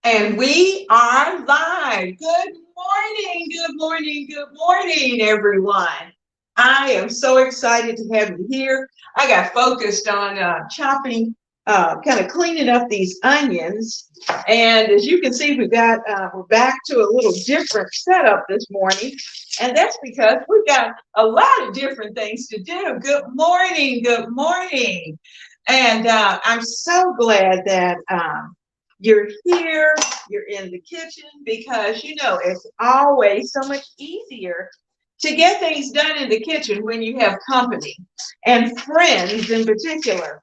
And we are live. Good morning, good morning, everyone. I am so excited to have you here. I got focused on chopping, kind of cleaning up these onions. And as you can see, we're back to a little different setup this morning. And that's because we've got a lot of different things to do. Good morning, good morning. And I'm so glad that you're here, you're in the kitchen, because it's always so much easier to get things done in the kitchen when you have company and friends in particular,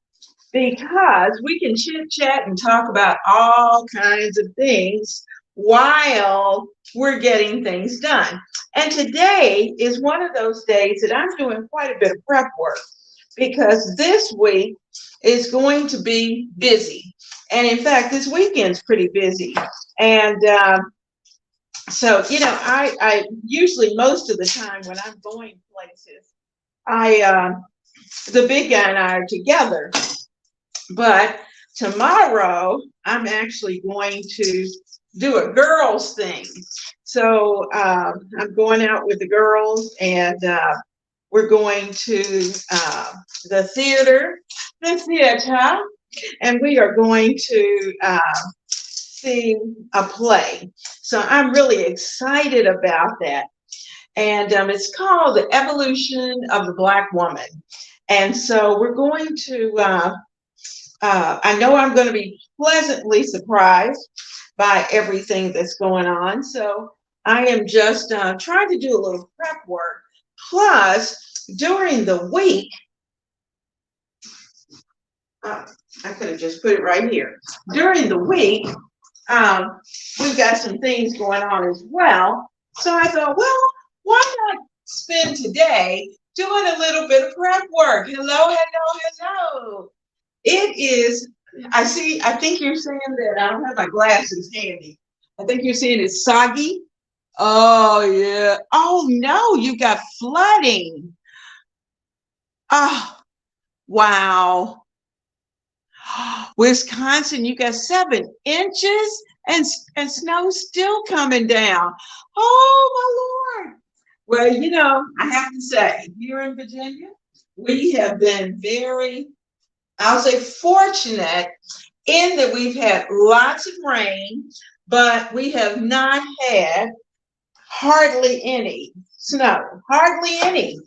because we can chit chat and talk about all kinds of things while we're getting things done. And today is one of those days that I'm doing quite a bit of prep work, because this week is going to be busy. And in fact, this weekend's pretty busy. And so, I usually, most of the time when I'm going places, the big guy and I are together. But tomorrow, I'm actually going to do a girls thing. So I'm going out with the girls, and we're going to the theater, and we are going to see a play. So I'm really excited about that. And it's called The Evolution of the Black Woman. And so we're going to, I know I'm going to be pleasantly surprised by everything that's going on. So I am just trying to do a little prep work. Plus, during the week, I could have just put it right here. During the week, we've got some things going on as well. So I thought, well, why not spend today doing a little bit of prep work? Hello, hello, hello. It is, I think you're saying that I don't have my glasses handy. I think you're saying it's soggy. Oh, yeah. Oh, no, you got flooding. Oh, wow. Wisconsin, you got 7 inches and snow still coming down. Oh, my Lord. Well, I have to say, here in Virginia, we have been very, I'll say, fortunate in that we've had lots of rain, but we have not had hardly any snow, hardly any.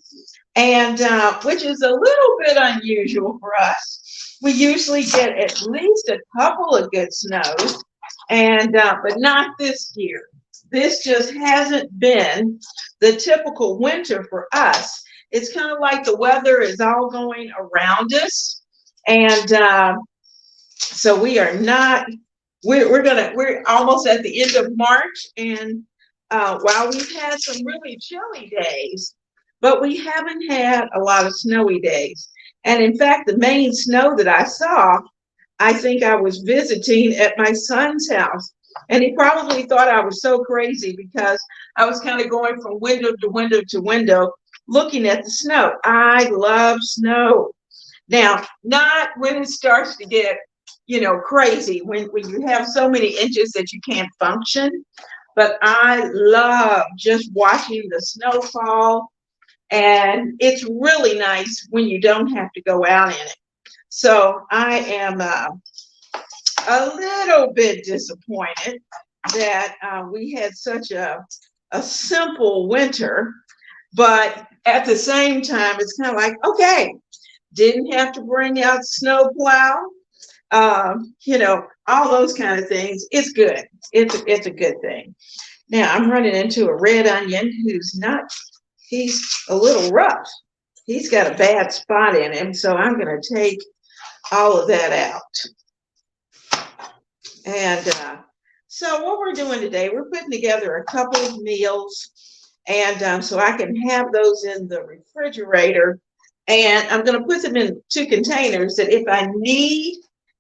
And which is a little bit unusual for us. We usually get at least a couple of good snows, and but not this year. This just hasn't been the typical winter for us. It's kind of like the weather is all going around us, and so we are not. We're almost at the end of March, and while we've had some really chilly days, but we haven't had a lot of snowy days. And in fact, the main snow that I saw, I think I was visiting at my son's house. And he probably thought I was so crazy because I was kind of going from window to window to window looking at the snow. I love snow. Now, not when it starts to get, crazy, when you have so many inches that you can't function. But I love just watching the snow fall. And it's really nice when you don't have to go out in it. So I am a little bit disappointed that we had such a simple winter, but at the same time, it's kind of like, okay, didn't have to bring out snow plow, all those kind of things. It's good. It's a good thing. Now I'm running into a red onion he's a little rough. He's got a bad spot in him, so I'm going to take all of that out. And so what we're doing today, we're putting together a couple of meals, and so I can have those in the refrigerator. And I'm going to put them in 2 containers that if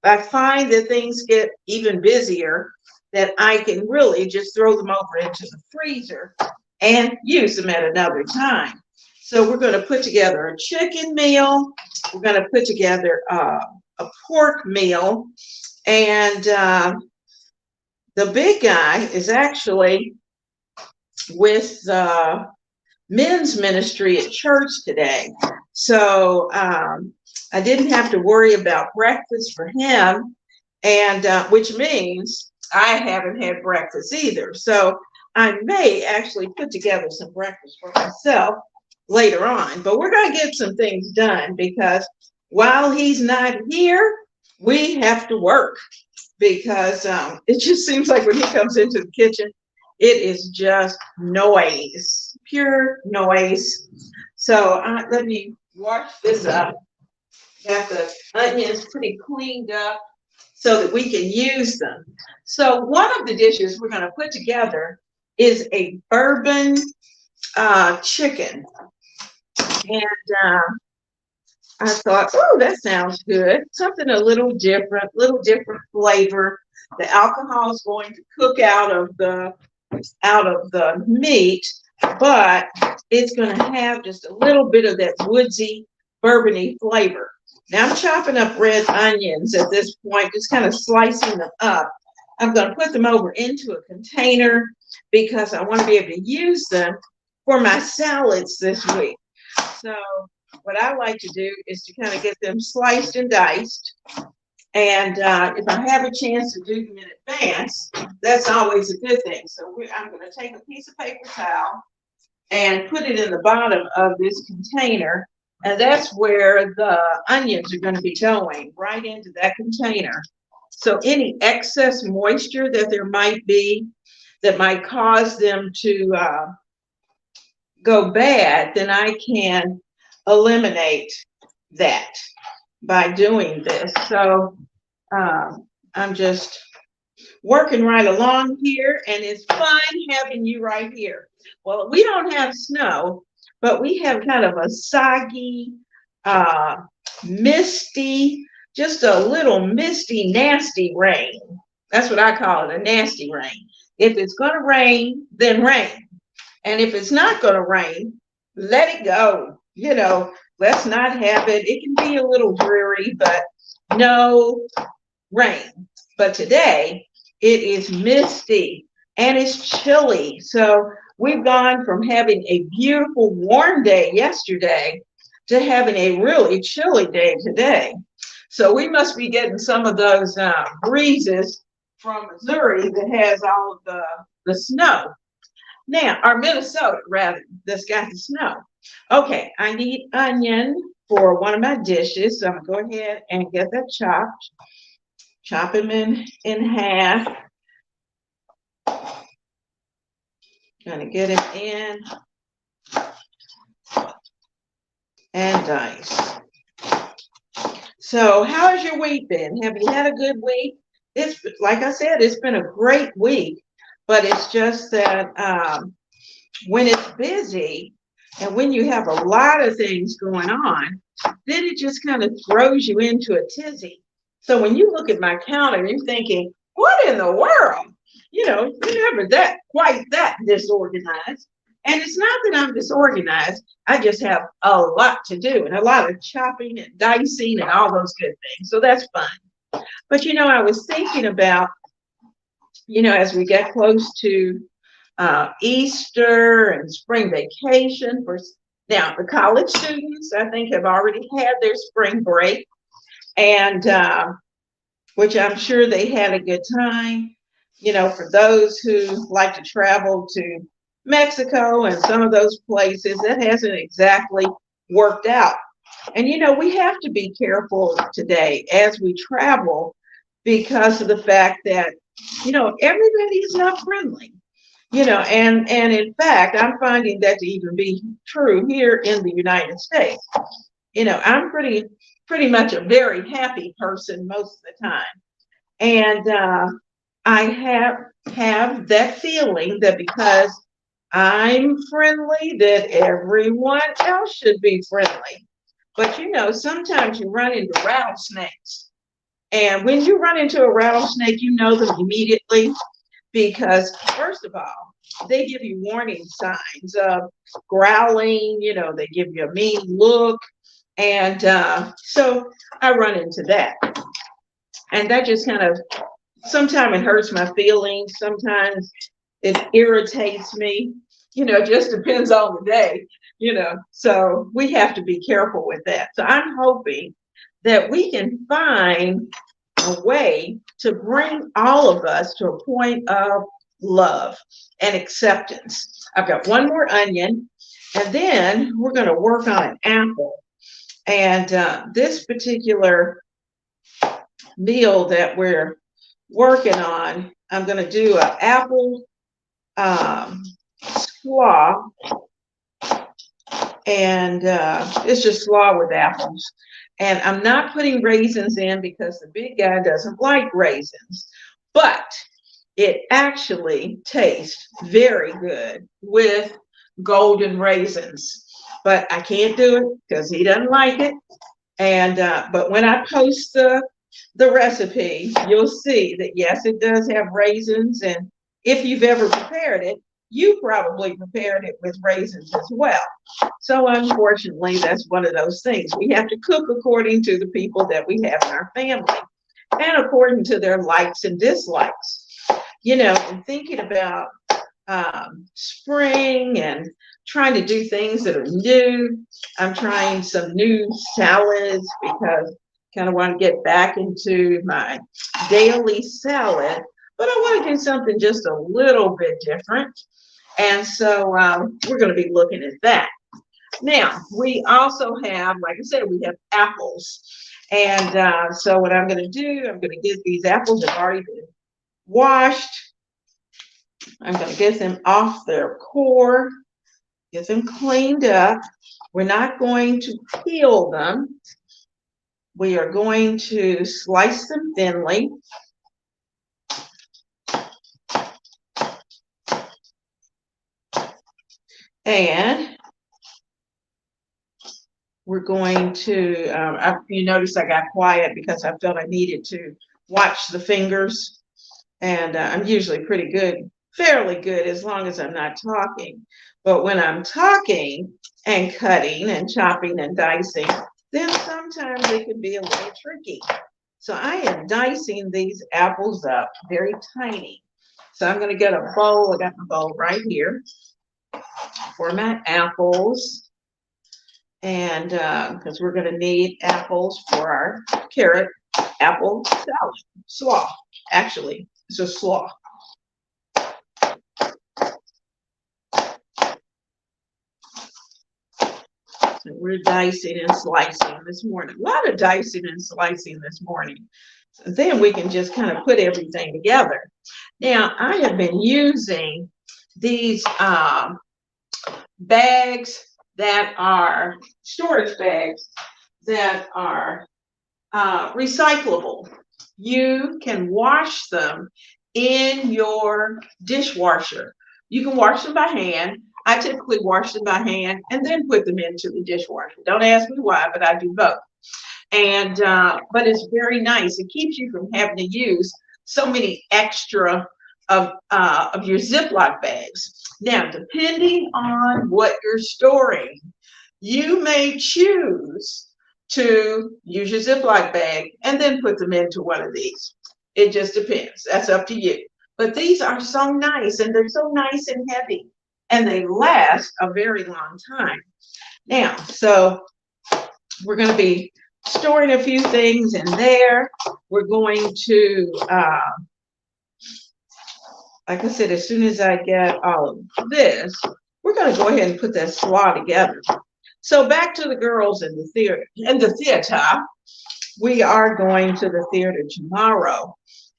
I find that things get even busier, that I can really just throw them over into the freezer and use them at another time. So we're going to put together a chicken meal. We're going to put together a pork meal, and The big guy is actually with men's ministry at church today. So I didn't have to worry about breakfast for him, and which means I haven't had breakfast either. So I may actually put together some breakfast for myself later on, but we're going to get some things done because while he's not here, we have to work because it just seems like when he comes into the kitchen, it is just noise, pure noise. So let me wash this up. Got the onions pretty cleaned up so that we can use them. So one of the dishes we're going to put together is a bourbon chicken. And I thought, oh, that sounds good. Something a little different flavor. The alcohol is going to cook out of the meat, but it's going to have just a little bit of that woodsy, bourbony flavor. Now I'm chopping up red onions at this point, just kind of slicing them up. I'm going to put them over into a container because I want to be able to use them for my salads this week. So what I like to do is to kind of get them sliced and diced. And if I have a chance to do them in advance, that's always a good thing. So I'm going to take a piece of paper towel and put it in the bottom of this container. And that's where the onions are going to be going, right into that container. So any excess moisture that there might be that might cause them to go bad, then I can eliminate that by doing this. So I'm just working right along here, and it's fun having you right here. Well, we don't have snow, but we have kind of a soggy, misty, just a little misty, nasty rain. That's what I call it, a nasty rain. If it's going to rain, then rain. And if it's not going to rain, let it go. You know, let's not have it. It can be a little dreary, but no rain. But today it is misty and it's chilly. So we've gone from having a beautiful warm day yesterday to having a really chilly day today. So we must be getting some of those breezes from Missouri that has all of the snow. Now, or Minnesota, rather, that's got the snow. Okay, I need onion for one of my dishes, so I'm going to go ahead and get that chopped. Chop them in half. Gonna get it in and dice. So how has your week been? Have you had a good week? It's, like I said, it's been a great week, but it's just that when it's busy and when you have a lot of things going on, then it just kind of throws you into a tizzy. So when you look at my calendar, you're thinking, what in the world? You know, you're never quite that disorganized. And it's not that I'm disorganized. I just have a lot to do and a lot of chopping and dicing and all those good things. So that's fun. But, you know, I was thinking about, you know, as we get close to Easter and spring vacation. Now, the college students, I think, have already had their spring break, and which I'm sure they had a good time. You know, for those who like to travel to Mexico and some of those places, that hasn't exactly worked out. And, you know, we have to be careful today as we travel because of the fact that, you know, everybody is not friendly. You know, and in fact, I'm finding that to even be true here in the United States. You know, I'm pretty much a very happy person most of the time. And I have that feeling that because I'm friendly, that everyone else should be friendly. But, you know, sometimes you run into rattlesnakes. And when you run into a rattlesnake, you know them immediately. Because first of all, they give you warning signs of growling, you know, they give you a mean look. And so I run into that. And that just kind of sometimes it hurts my feelings. Sometimes it irritates me. It just depends on the day, So we have to be careful with that. So I'm hoping that we can find a way to bring all of us to a point of love and acceptance. I've got one more onion, and then we're going to work on an apple. And this particular meal that we're working on, I'm going to do an apple slaw, and it's just slaw with apples. And I'm not putting raisins in because the big guy doesn't like raisins, but it actually tastes very good with golden raisins. But I can't do it because he doesn't like it. And but when I post the recipe, you'll see that yes, it does have raisins. And if you've ever prepared it, you probably prepared it with raisins as well. So unfortunately, that's one of those things. We have to cook according to the people that we have in our family and according to their likes and dislikes. And thinking about spring and trying to do things that are new. I'm trying some new salads because I kind of want to get back into my daily salad, but I want to do something just a little bit different. And so we're going to be looking at that. Now, we also have, like I said, we have apples. And so what I'm going to do, I'm going to get these apples that have already been washed. I'm going to get them off their core, get them cleaned up. We're not going to peel them. We are going to slice them thinly. And we're going to, you notice I got quiet because I felt I needed to watch the fingers. And I'm usually pretty good, fairly good, as long as I'm not talking. But when I'm talking and cutting and chopping and dicing, then sometimes it can be a little tricky. So I am dicing these apples up very tiny. So I'm going to get a bowl. I got my bowl right here for my apples. And because we're going to need apples for our carrot apple salad, slaw, actually. It's a slaw. So we're dicing and slicing this morning. A lot of dicing and slicing this morning. So then we can just kind of put everything together. Now, I have been using these bags that are storage bags that are recyclable. You can wash them in your dishwasher. You can wash them by hand. I typically wash them by hand and then put them into the dishwasher. Don't ask me why, but I do both. And but it's very nice. It keeps you from having to use so many extra of your Ziploc bags. Now, depending on what you're storing, you may choose to use your Ziploc bag and then put them into one of these. It just depends. That's up to you. But these are so nice, and they're so nice and heavy, and they last a very long time. Now, so we're going to be storing a few things in there. We're going to, like I said, as soon as I get all of this, we're going to go ahead and put that slaw together. So back to the girls in the theater. We are going to the theater tomorrow.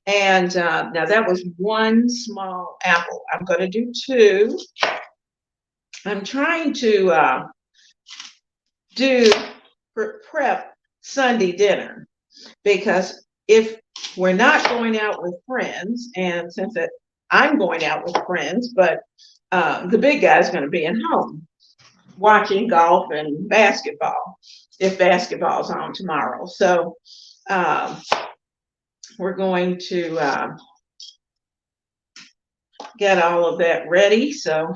And now that was one small apple. I'm going to do two. I'm trying to prep Sunday dinner, because if we're not going out with friends, and since I'm going out with friends, but the big guy's going to be at home watching golf and basketball, if basketball's on tomorrow. So we're going to get all of that ready. So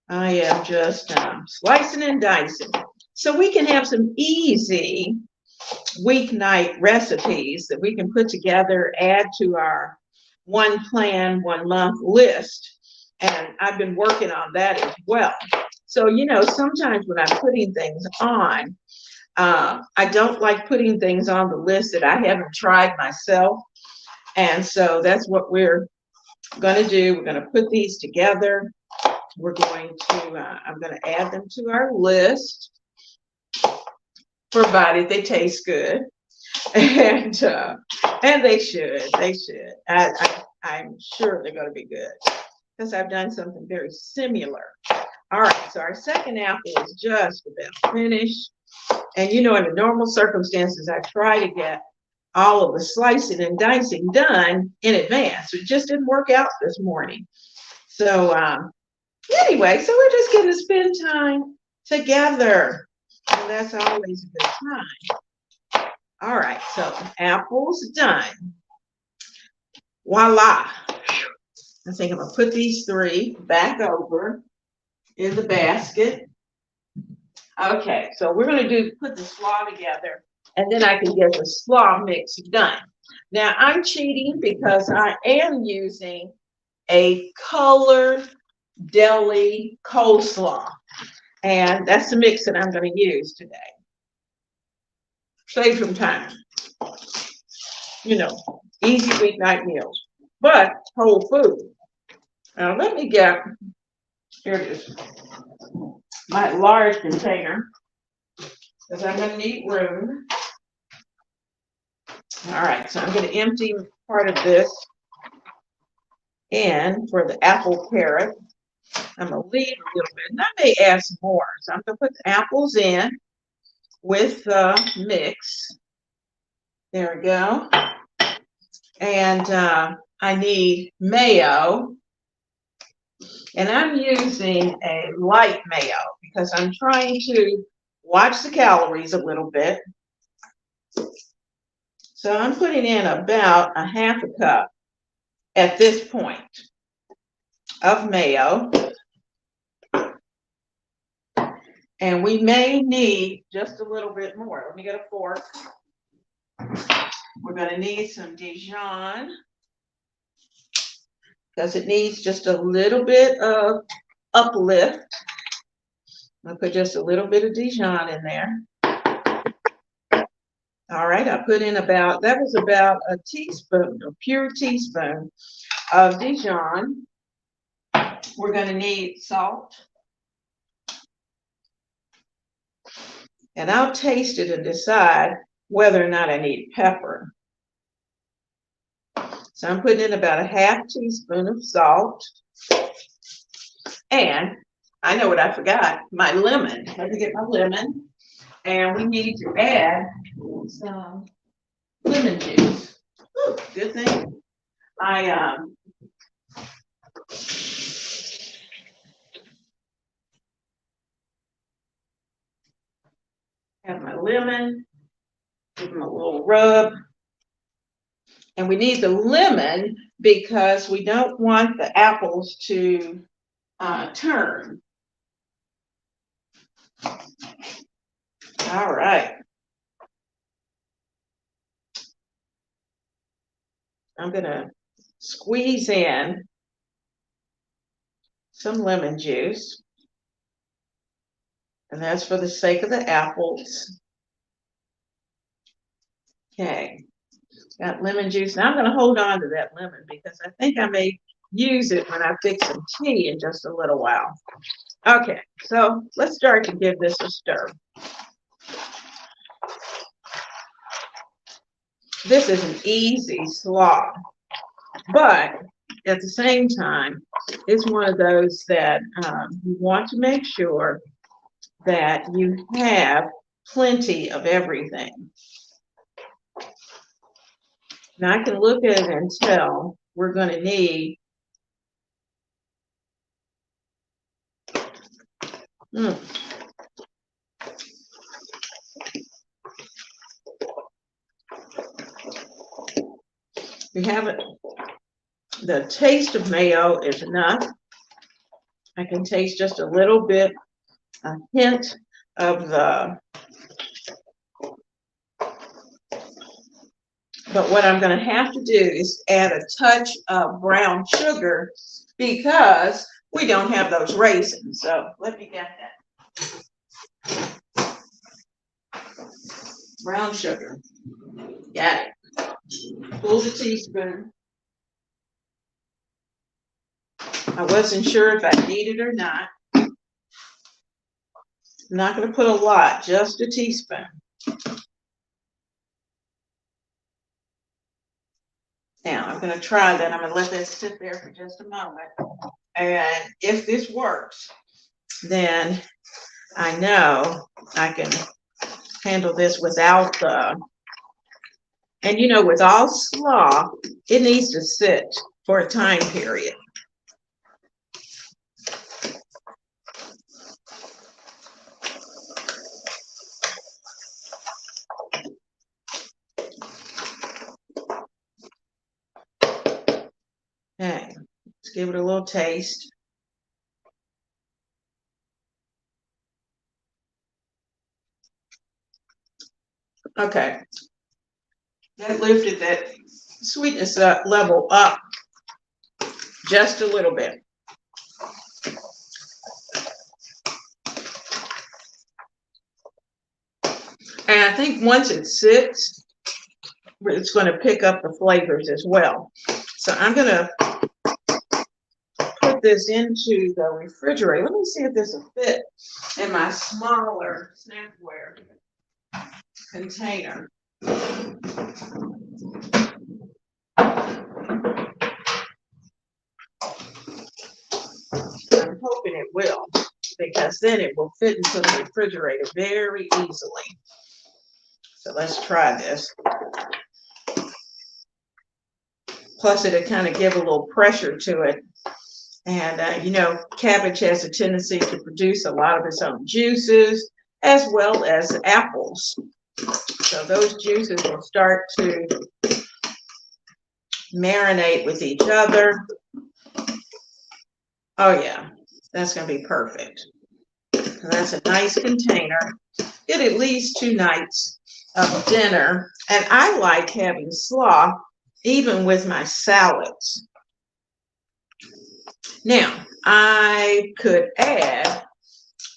I am just slicing and dicing, so we can have some easy weeknight recipes that we can put together, add to our one plan, 1 month list. And I've been working on that as well. So, you know, sometimes when I'm putting things on, I don't like putting things on the list that I haven't tried myself. And so that's what we're going to do. We're going to put these together. We're going to, I'm going to add them to our list, provided they taste good. And they should. I'm sure they're going to be good because I've done something very similar. All right, so our second apple is just about finished. And you know, in the normal circumstances, I try to get all of the slicing and dicing done in advance. It just didn't work out this morning. So anyway, so we're just going to spend time together. And that's always a good time. All right, so apples done. Voila. I think I'm going to put these 3 back over in the basket. Okay, so we're going to put the slaw together, and then I can get the slaw mix done. Now, I'm cheating because I am using a colored deli coleslaw, and that's the mix that I'm going to use today. Save some time. You know, easy weeknight meals, but whole food. Now, let me get, here it is, my large container, because I'm going to need room. All right, so I'm going to empty part of this in for the apple carrot. I'm going to leave a little bit, and I may add some more. So I'm going to put the apples in with the mix. There we go. And I need mayo. And I'm using a light mayo because I'm trying to watch the calories a little bit. So I'm putting in about a 1/2 cup at this point of mayo. And we may need just a little bit more. Let me get a fork. We're going to need some Dijon because it needs just a little bit of uplift. I'll put just a little bit of Dijon in there. All right, I put in about a teaspoon, a pure teaspoon of Dijon. We're going to need salt. And I'll taste it and decide whether or not I need pepper. So I'm putting in about a 1/2 teaspoon of salt. And I know what I forgot, my lemon. Let me get my lemon. And we need to add some lemon juice. Ooh, good thing. I have my lemon, give them a little rub. And we need the lemon because we don't want the apples to turn. All right. I'm going to squeeze in some lemon juice. And that's for the sake of the apples. Okay. Got lemon juice. Now I'm going to hold on to that lemon because I think I may use it when I fix some tea in just a little while. Okay, so let's start to give this a stir. This is an easy slaw, but at the same time, it's one of those that you want to make sure that you have plenty of everything. Now I can look at it and tell we're going to need we have it. The taste of mayo is enough. I can taste just a little bit, a hint of the But what I'm going to have to do is add a touch of brown sugar because we don't have those raisins. So let me get that. Brown sugar. Got it. Full a teaspoon. I wasn't sure if I needed it or not. I'm not going to put a lot, just a teaspoon. Now I'm going to try that. I'm going to let that sit there for just a moment. And if this works, then I know I can handle this without the, and you know, with all slaw, it needs to sit for a time period. Okay, let's give it a little taste. Okay, that lifted that sweetness level up just a little bit. And I think once it sits, it's going to pick up the flavors as well. So I'm going to put this into the refrigerator. Let me see if this will fit in my smaller snackware container. I'm hoping it will, because then it will fit into the refrigerator very easily. So let's try this. Plus, it'll kind of give a little pressure to it. And, you know, cabbage has a tendency to produce a lot of its own juices, as well as apples. So those juices will start to marinate with each other. Oh, yeah, that's going to be perfect. And that's a nice container. Get at least 2 nights of dinner. And I like having slaw even with my salads. Now, I could add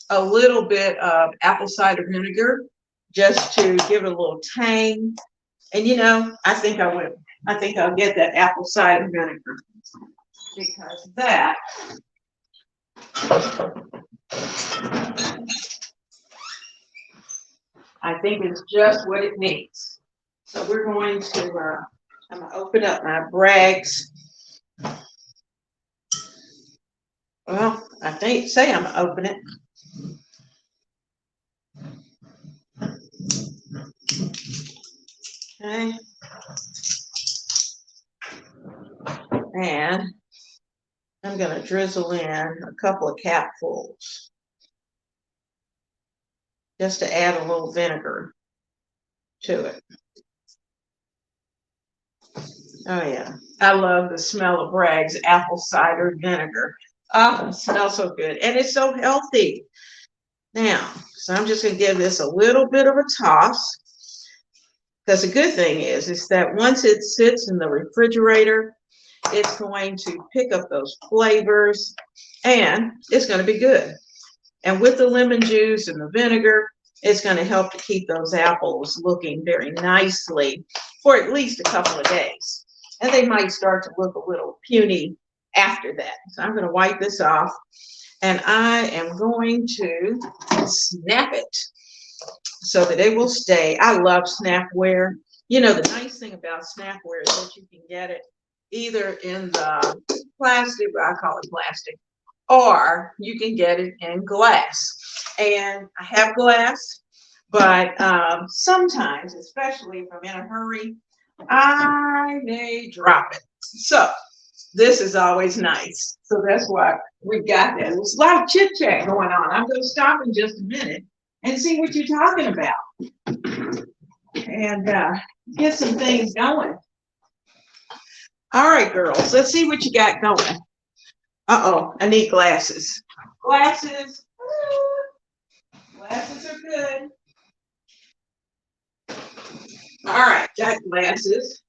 a little bit of apple cider vinegar just to give it a little tang. And, you know, I think I will. I think I'll get that apple cider vinegar because that I think is just what it needs. So we're going to, I'm going to open up my Bragg's. Well, I say I'm going to open it. Okay. And I'm going to drizzle in a couple of capfuls just to add a little vinegar to it. Oh, yeah. I love the smell of Bragg's apple cider vinegar. Oh, it smells so good. And it's so healthy. Now, so I'm just going to give this a little bit of a toss. Because the good thing is that once it sits in the refrigerator, it's going to pick up those flavors and it's going to be good. And with the lemon juice and the vinegar, it's going to help to keep those apples looking very nicely for at least a couple of days. And they might start to look a little puny after that. So I'm going to wipe this off and I am going to snap it so that it will stay. I love snapware. You know, the nice thing about snapware is that you can get it either in the plastic, I call it plastic, or you can get it in glass. And I have glass, but sometimes, especially if I'm in a hurry, I may drop it. So this is always nice. So that's why we got that. There's a lot of chit chat going on. I'm going to stop in just a minute and see what you're talking about and get some things going. All right, girls, let's see what you got going. Uh-oh, I need glasses. Glasses. Glasses are good. All right, got glasses.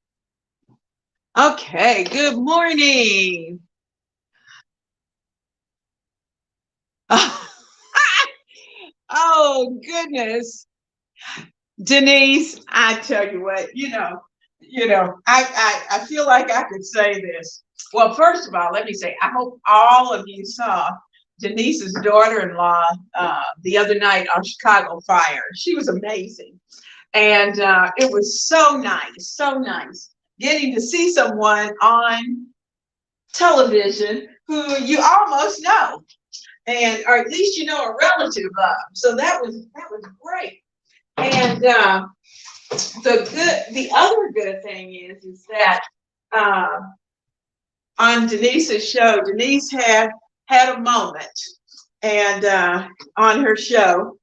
Okay, good morning. Oh goodness, Denise, I tell you what, I feel like I could say this. Well, first of all, let me say, I hope all of you saw Denise's daughter-in-law the other night on Chicago Fire. She was amazing. And it was so nice getting to see someone on television who you almost know, and or at least you know a relative of. So that was great. And the other good thing is that uh, on Denise's show, Denise had a moment, and on her show,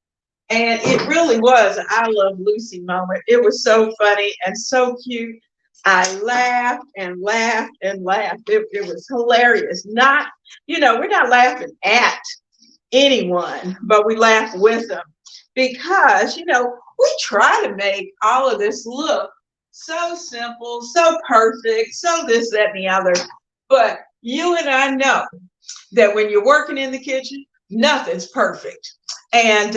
and it really was an I Love Lucy moment. It was so funny and so cute. I laughed and laughed and laughed. It was hilarious. Not, we're not laughing at anyone, but we laugh with them because, we try to make all of this look so simple, so perfect, so this, that, and the other. But you and I know that when you're working in the kitchen, nothing's perfect. And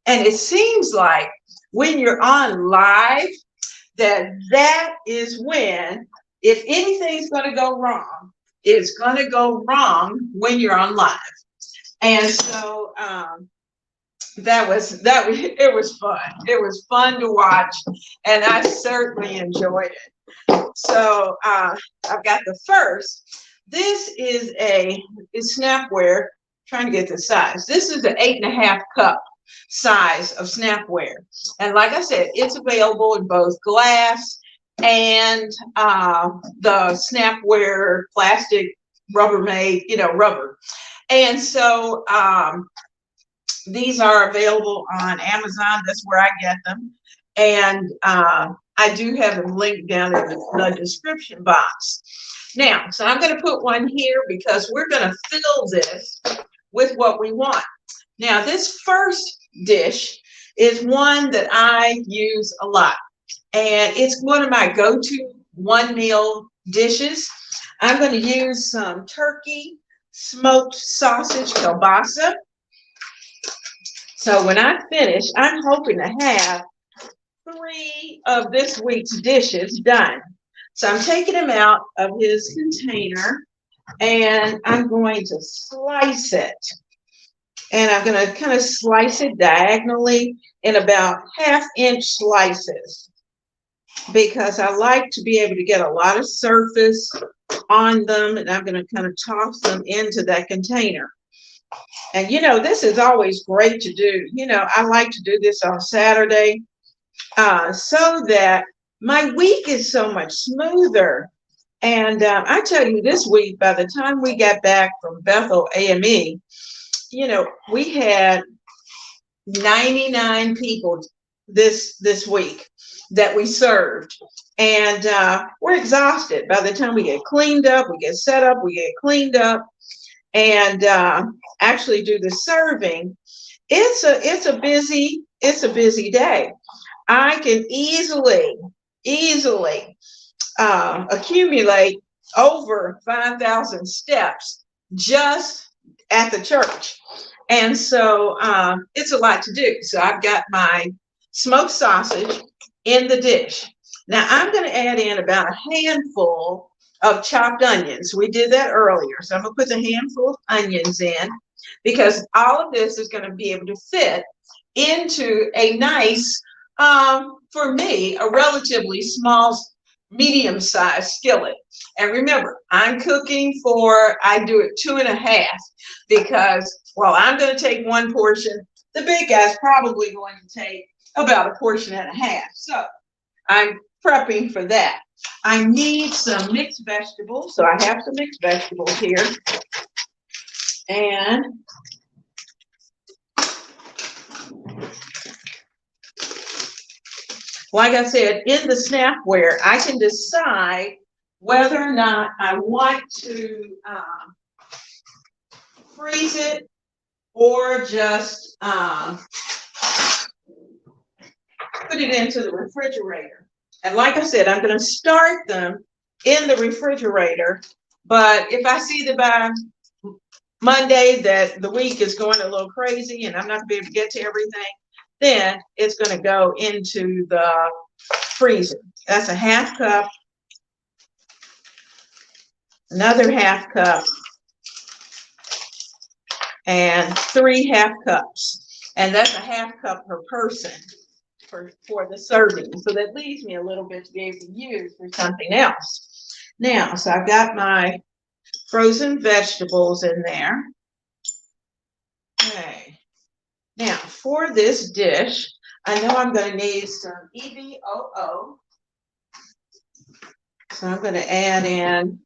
it seems like when you're on live, that is when, if anything's going to go wrong, it's going to go wrong when you're on live. And so it was fun. It was fun to watch, and I certainly enjoyed it. So I've got the first. This is snapware. Trying to get the size. This is an 8.5 cup size of snapware, and like I said, it's available in both glass and the snapware plastic Rubbermaid, rubber. And so these are available on Amazon. That's where I get them. And I do have them linked down in the description box. Now, so I'm going to put one here because we're going to fill this with what we want. Now, this first dish is one that I use a lot. And it's one of my go-to one meal dishes. I'm going to use some turkey smoked sausage kielbasa. So when I finish, I'm hoping to have 3 of this week's dishes done. So I'm taking them out of his container, and I'm going to slice it. And I'm going to kind of slice it diagonally in about 1/2-inch slices, because I like to be able to get a lot of surface on them, and I'm going to kind of toss them into that container. And this is always great to do. I like to do this on Saturday so that my week is so much smoother. And I tell you, this week, by the time we got back from Bethel AME, we had 99 people this week that we served. And we're exhausted by the time we get cleaned up, we get set up, we get cleaned up, and actually do the serving. It's a busy day. I can easily accumulate over 5,000 steps just at the church. And so it's a lot to do. So I've got my smoked sausage in the dish. Now I'm going to add in about a handful of chopped onions. We did that earlier. So I'm going to put the handful of onions in, because all of this is going to be able to fit into a nice, for me, a relatively small, medium-sized skillet. And remember, I do it 2.5, because, well, I'm going to take 1 portion. The big guy's probably going to take about 1.5 portions. So I'm prepping for that. I need some mixed vegetables. So I have some mixed vegetables here. And like I said, in the snapware, I can decide whether or not I want to freeze it or just put it into the refrigerator. And like I said, I'm going to start them in the refrigerator. But if I see that by Monday that the week is going a little crazy and I'm not gonna be able to get to everything, then it's gonna go into the freezer. That's a half cup, another half cup, and 3 half cups. And that's a half cup per person for the serving. So that leaves me a little bit to be able to use for something else. Now, so I've got my frozen vegetables in there. Okay. Now, for this dish, I know I'm going to need some EVOO. So I'm going to add in,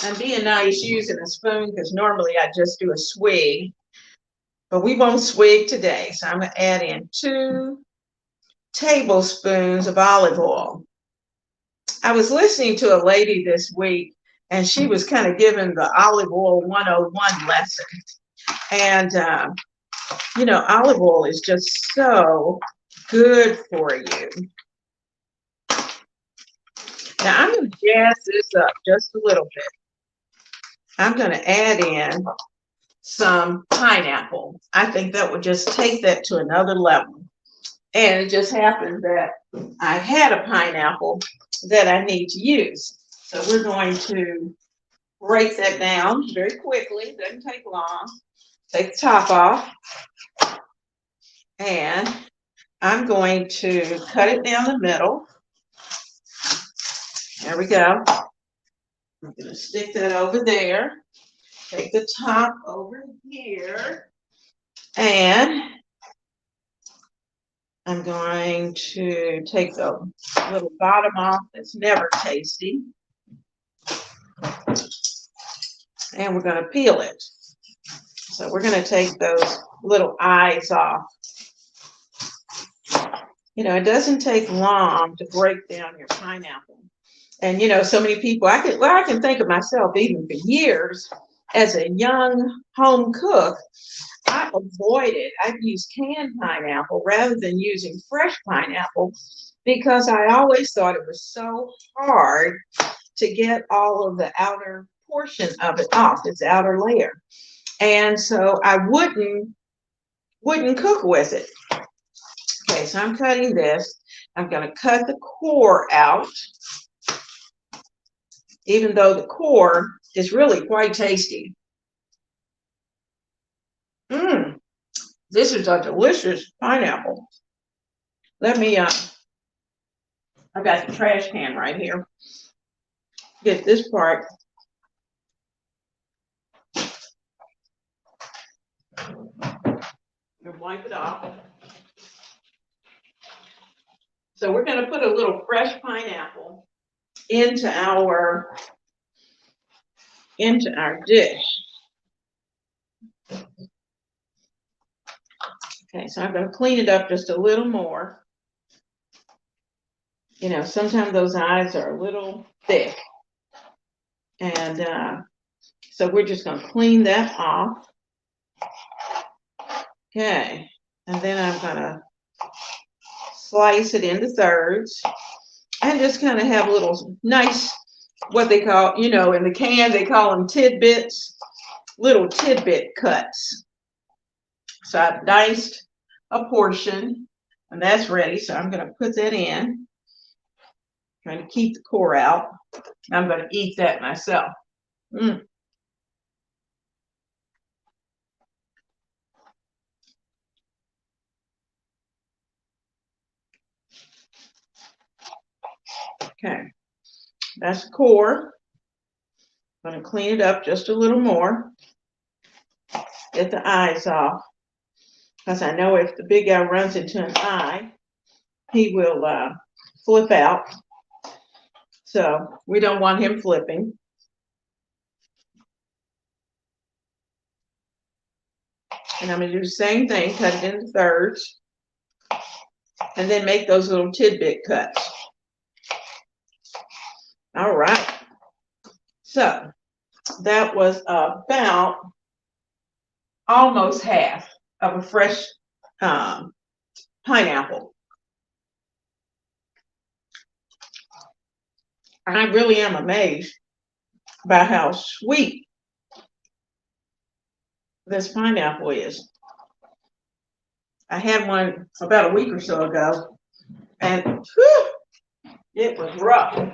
I'm being nice using a spoon because normally I just do a swig, but we won't swig today. So I'm going to add in 2 tablespoons of olive oil. I was listening to a lady this week, and she was kind of giving the olive oil 101 lesson. And, you know, olive oil is just so good for you. Now, I'm going to jazz this up just a little bit. I'm going to add in some pineapple. I think that would just take that to another level. And it just happened that I had a pineapple that I need to use. So we're going to break that down very quickly. It doesn't take long. Take the top off. And I'm going to cut it down the middle. There we go. I'm going to stick that over there. Take the top over here. And I'm going to take the little bottom off. That's never tasty. And we're going to peel it. So we're going to take those little eyes off. You know, it doesn't take long to break down your pineapple. And, you know, so many people, I can think of myself even for years as a young home cook, I avoided, I've used canned pineapple rather than using fresh pineapple because I always thought it was so hard to get all of the outer portion of it off, its outer layer. And so I wouldn't cook with it. Okay, so I'm cutting this. I'm going to cut the core out, even though the core is really quite tasty. This is a delicious pineapple. Let me, I've got the trash can right here. Get this part. And wipe it off. So we're going to put a little fresh pineapple into our dish. Okay, so I'm going to clean it up just a little more. You know, sometimes those eyes are a little thick. And so we're just going to clean that off. Okay, and then I'm going to slice it into thirds and just kind of have a little nice, what they call, you know, in the can, they call them tidbits, little tidbit cuts. So I've diced a portion and that's ready. So I'm going to put that in, trying to keep the core out. I'm going to eat that myself. Okay, that's the core. I'm going to clean it up just a little more. Get the eyes off. Because I know if the big guy runs into an eye, he will flip out. So we don't want him flipping. And I'm going to do the same thing, cut it into thirds, and then make those little tidbit cuts. All right. So that was about almost half of a fresh pineapple. I really am amazed by how sweet this pineapple is. I had one about a week or so ago, and whew, it was rough.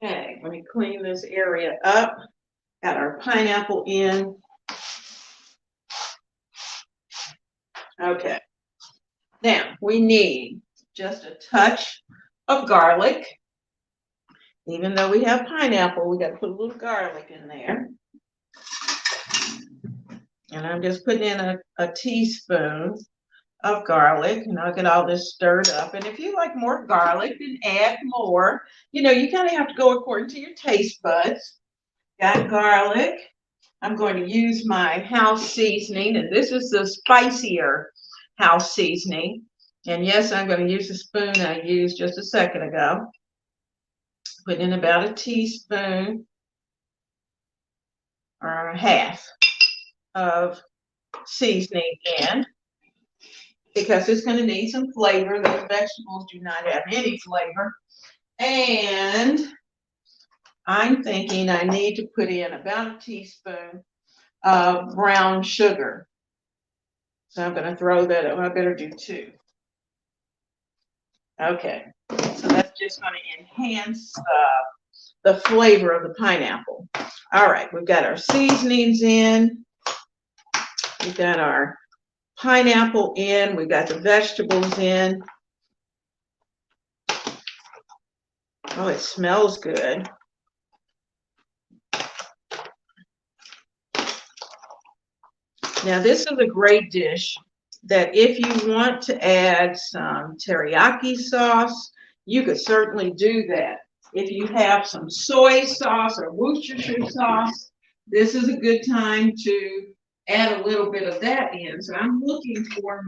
Okay, let me clean this area up. Got our pineapple in. Okay. Now we need just a touch of garlic. Even though we have pineapple, we got to put a little garlic in there. And I'm just putting in a teaspoon of garlic, and I'll get all this stirred up. And if you like more garlic, then add more. You know, you kind of have to go according to your taste buds. Got garlic. I'm going to use my house seasoning, and this is the spicier house seasoning. And yes, I'm going to use the spoon I used just a second ago. Put in about a teaspoon or a half of seasoning in, because it's going to need some flavor. Those vegetables do not have any flavor. And I'm thinking I need to put in about a teaspoon of brown sugar. So I'm going to throw that up. I better do 2. Okay, so that's just going to enhance the flavor of the pineapple. All right, we've got our seasonings in. We've got our pineapple in. We've got the vegetables in. Oh, it smells good. Now, this is a great dish that if you want to add some teriyaki sauce, you could certainly do that. If you have some soy sauce or Worcestershire sauce, this is a good time to add a little bit of that in. So I'm looking for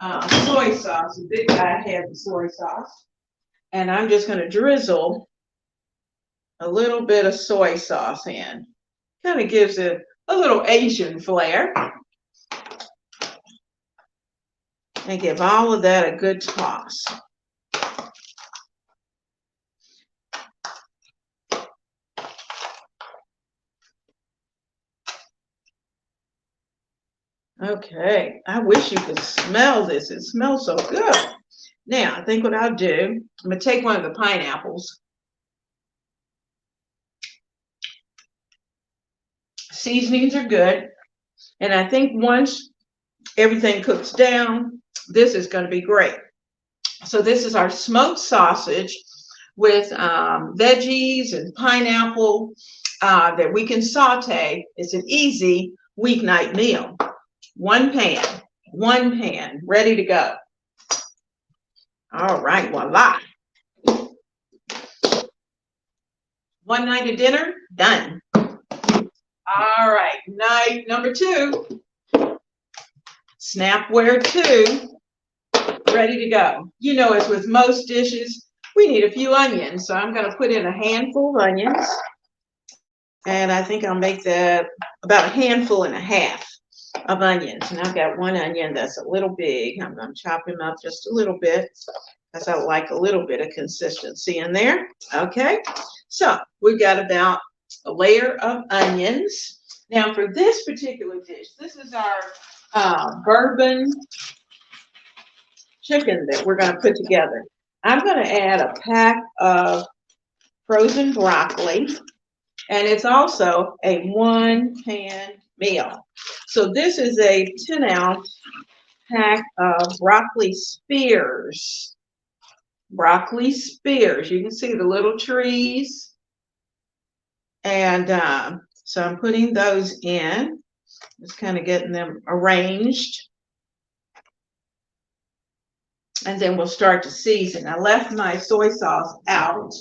my soy sauce. The big guy had the soy sauce. And I'm just going to drizzle a little bit of soy sauce in. Kind of gives it a little Asian flair. And give all of that a good toss. Okay, I wish you could smell this. It smells so good. Now, I think what I'll do, I'm going to take one of the pineapples. Seasonings are good. And I think once everything cooks down, this is going to be great. So this is our smoked sausage with veggies and pineapple that we can saute. It's an easy weeknight meal. One pan, ready to go. All right, voila. One night of dinner, done. All right, night number 2. Snapware 2, ready to go. You know, as with most dishes, we need a few onions. So I'm going to put in a handful of onions. And I think I'll make that about a handful and a half of onions. And I've got one onion that's a little big. I'm going to chop him up just a little bit, because I like a little bit of consistency in there. Okay, so we've got about a layer of onions. Now for this particular dish, this is our bourbon chicken that we're going to put together. I'm going to add a pack of frozen broccoli, and it's also a 1-pan meal. So this is a 10-ounce pack of broccoli spears. Broccoli spears. You can see the little trees. And so I'm putting those in, just kind of getting them arranged. And then we'll start to season. I left my soy sauce out.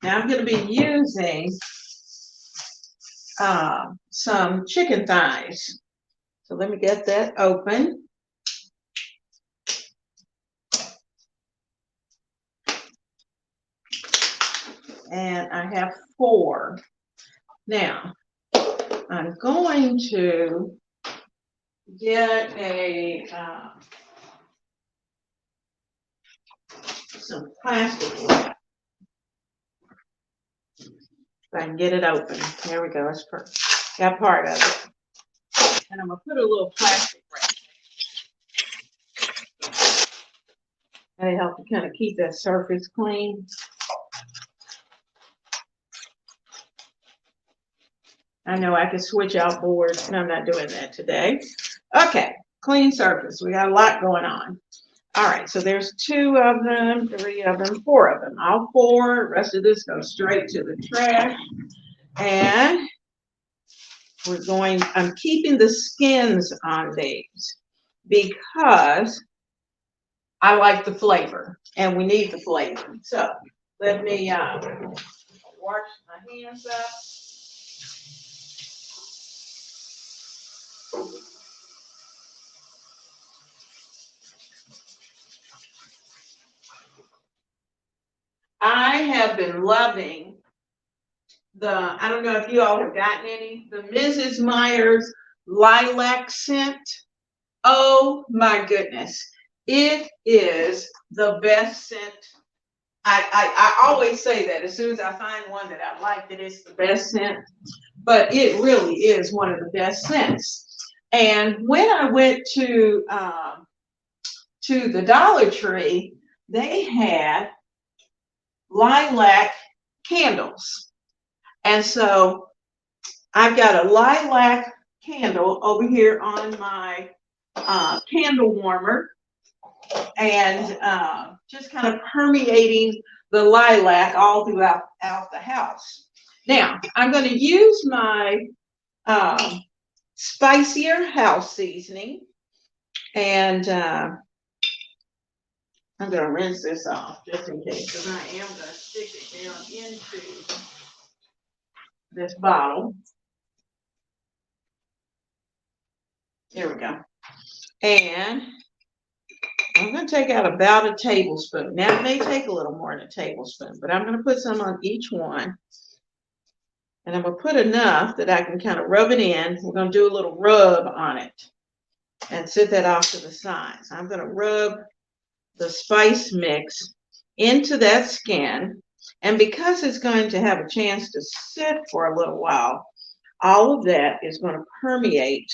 Now I'm going to be using some chicken thighs. So let me get that open. And I have 4. Now, I'm going to get a some plastic wrap. If I can get it open. There we go. That's perfect. Got part of it. And I'm going to put a little plastic wrap. That'll help to kind of keep that surface clean. I know I could switch out boards, and I'm not doing that today. Okay, clean surface. We got a lot going on. All right, so there's 2 of them, 3 of them, 4 of them. All 4. The rest of this goes straight to the trash. And I'm keeping the skins on these because I like the flavor, and we need the flavor. So let me wash my hands up. I have been loving I don't know if you all have gotten any, the Mrs. Meyer's lilac scent. Oh my goodness. It is the best scent. I always say that as soon as I find one that I like, that it's the best scent, but it really is one of the best scents. And when I went to the Dollar Tree, they had lilac candles. And so I've got a lilac candle over here on my candle warmer, and just kind of permeating the lilac all throughout the house. Now, I'm going to use my spicier house seasoning, and I'm going to rinse this off just in case, because I am going to stick it down into this bottle. There we go. And I'm going to take out about a tablespoon. Now, it may take a little more than a tablespoon, but I'm going to put some on each one. And I'm going to put enough that I can kind of rub it in. We're going to do a little rub on it and set that off to the side. So I'm going to rub the spice mix into that skin. And because it's going to have a chance to sit for a little while, all of that is going to permeate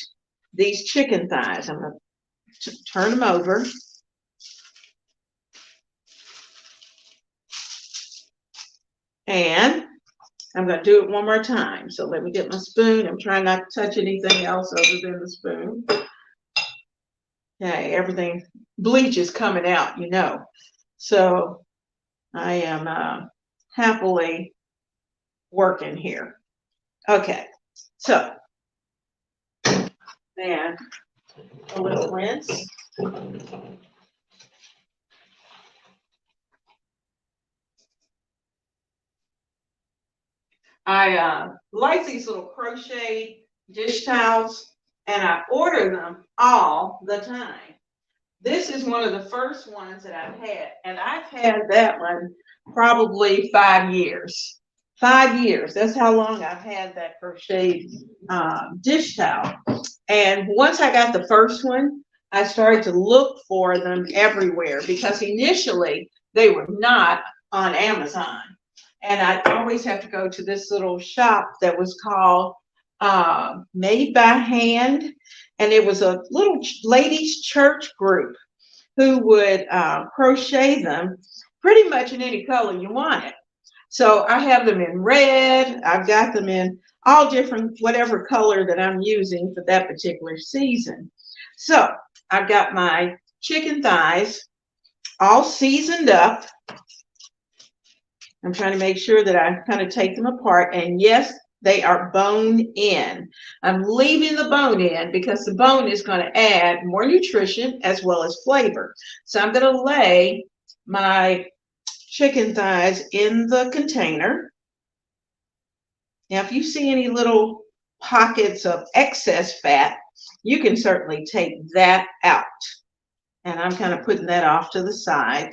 these chicken thighs. I'm going to turn them over. And I'm going to do it one more time. So let me get my spoon. I'm trying not to touch anything else other than the spoon. Okay, everything, bleach is coming out, you know. So I am happily working here. Okay, so then a little rinse. I like these little crochet dish towels, and I order them all the time. This is one of the first ones that I've had, and I've had that one probably 5 years. 5 years. That's how long I've had that crocheted dish towel. And once I got the first one, I started to look for them everywhere, because initially they were not on Amazon. And I always have to go to this little shop that was called Made by Hand. And it was a little ladies' church group who would crochet them pretty much in any color you wanted. So I have them in red. I've got them in all different, whatever color that I'm using for that particular season. So I've got my chicken thighs all seasoned up. I'm trying to make sure that I kind of take them apart. And yes, they are bone in. I'm leaving the bone in because the bone is going to add more nutrition as well as flavor. So I'm going to lay my chicken thighs in the container. Now, if you see any little pockets of excess fat, you can certainly take that out. And I'm kind of putting that off to the side.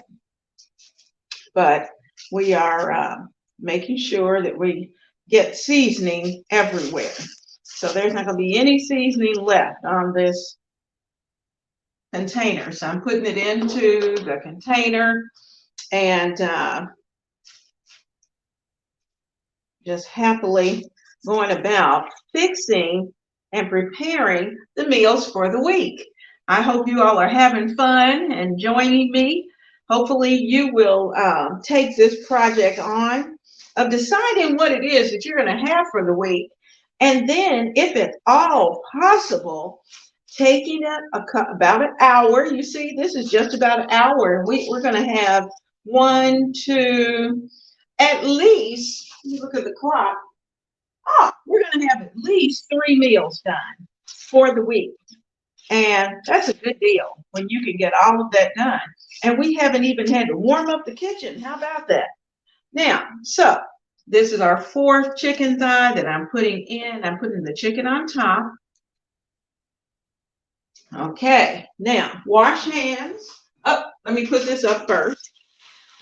But we are making sure that we get seasoning everywhere. So there's not going to be any seasoning left on this container. So I'm putting it into the container and just happily going about fixing and preparing the meals for the week. I hope you all are having fun and joining me. Hopefully you will take this project on of deciding what it is that you're going to have for the week. And then, if at all possible, taking it about an hour. You see, this is just about an hour. We're going to have 1, 2, at least, you look at the clock. Oh, we're going to have at least 3 meals done for the week. And that's a good deal when you can get all of that done. And we haven't even had to warm up the kitchen. How about that? Now, so this is our 4th chicken thigh that I'm putting in. I'm putting the chicken on top. Okay, now wash hands. Oh, let me put this up first.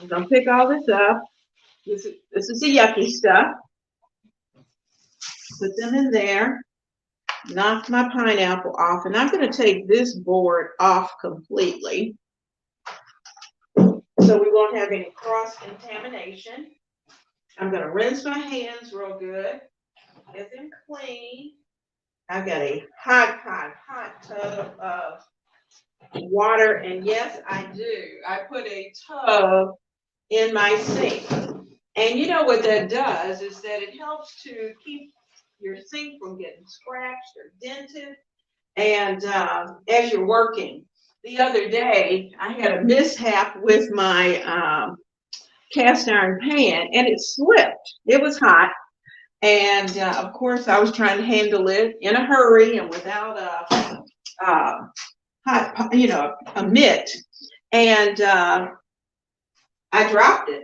I'm going to pick all this up. This is the yucky stuff. Put them in there. Knock my pineapple off. And I'm going to take this board off completely so we won't have any cross-contamination. I'm going to rinse my hands real good. Get them clean. I've got a hot tub of water. And yes, I do. I put a tub in my sink. And you know what that does is that it helps to keep your sink from getting scratched or dented. And as you're working, the other day I had a mishap with my cast iron pan, and it slipped. It was hot, and of course I was trying to handle it in a hurry and without a hot, a mitt, and I dropped it.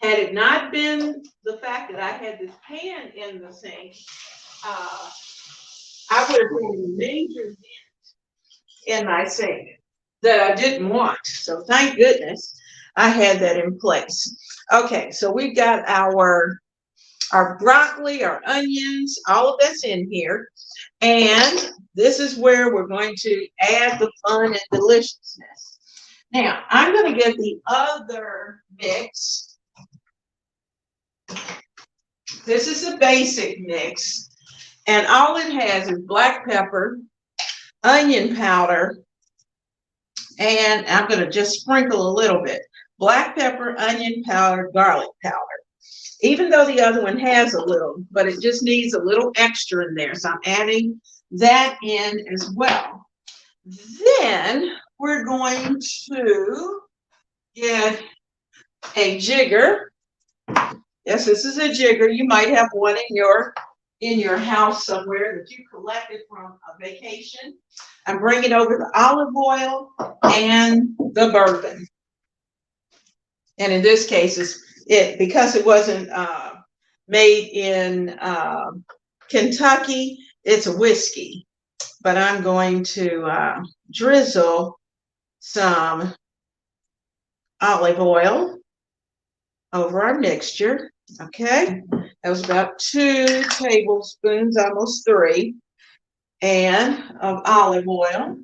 Had it not been the fact that I had this pan in the sink, I would have had a major dent in my sink that I didn't want. So thank goodness I had that in place. Okay, so we've got our broccoli, our onions, all of that's in here. And this is where we're going to add the fun and deliciousness. Now, I'm going to get the other mix. This is a basic mix, and all it has is black pepper, onion powder, and I'm going to just sprinkle a little bit. Black pepper, onion powder, garlic powder. Even though the other one has a little, but it just needs a little extra in there, so I'm adding that in as well. Then we're going to get a jigger. Yes, this is a jigger. You might have one in your house somewhere that you collected from a vacation. I'm bringing over the olive oil and the bourbon. And in this case, because it wasn't made in Kentucky, it's a whiskey. But I'm going to drizzle some olive oil over our mixture. Okay, that was about 2 tablespoons, almost 3, and of olive oil.